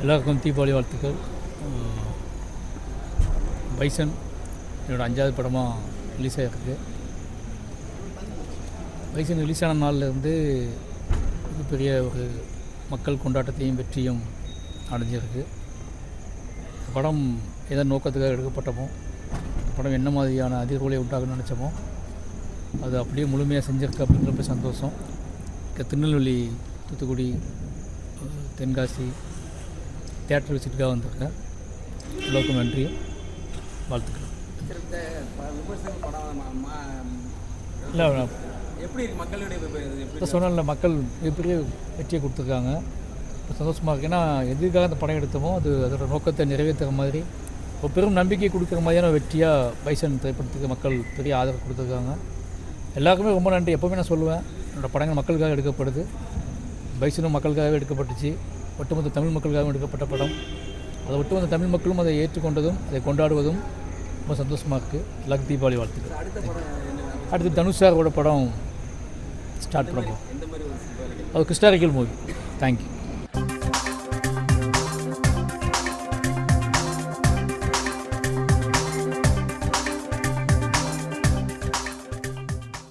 எல்லாருக்கும் தீபாவளி வாழ்த்துக்கள். பைசன் என்னோடய 5வது படமாக ரிலீஸ் ஆகிருக்கு. பைசன் ரிலீஸ் ஆன நாள்லேருந்து மிகப்பெரிய ஒரு மக்கள் கொண்டாட்டத்தையும் வெற்றியும் அடைஞ்சிருக்கு. படம் எதன் நோக்கத்துக்காக எடுக்கப்பட்டமோ, படம் என்ன மாதிரியான அதிர்வுகளை உண்டாகணும்னு நினச்சோமோ அது அப்படியே முழுமையாக செஞ்சிருக்கு அப்படிங்கிறப்ப சந்தோஷம். திருநெல்வேலி, தூத்துக்குடி, தென்காசி தியேட்டர் விசிட்டுக்காக வந்திருக்கேன். எல்லோருக்கும் நன்றி, வாழ்த்துக்கள். இல்லை எப்படி மக்களுடைய சொன்ன மக்கள் மிகப்பெரிய வெற்றியை கொடுத்துருக்காங்க. இப்போ சந்தோஷமாக இருக்குது. ஏன்னா எதுக்காக அந்த படம் எடுத்தோமோ அது அதோட நோக்கத்தை நிறைவேற்றுற மாதிரி ஒரு பெரும் நம்பிக்கை கொடுக்குற மாதிரியான வெற்றியாக பைசன் திரைப்படத்துக்கு மக்கள் பெரிய ஆதரவு கொடுத்துருக்காங்க. எல்லாருக்குமே ரொம்ப நன்றி. எப்போவுமே நான் சொல்லுவேன், என்னோடய படங்கள் மக்களுக்காக எடுக்கப்படுது. பைசனும் மக்களுக்காகவே எடுக்கப்பட்டுச்சு. ஒட்டுமொத்த தமிழ் மக்களுக்காகவும் எடுக்கப்பட்ட படம். அதை ஒட்டுமொத்த தமிழ் மக்களும் அதை ஏற்றுக்கொண்டதும் அதை கொண்டாடுவதும் ரொம்ப சந்தோஷமாக இருக்குது. எல்லாருக்கும் தீபாவளி வாழ்த்துக்கள். அடுத்து தனுஷ் சாரோட படம் ஸ்டார்ட் பண்ணுவோம். அது ஹிஸ்டாரிக்கல் மூவி. தேங்க்யூ.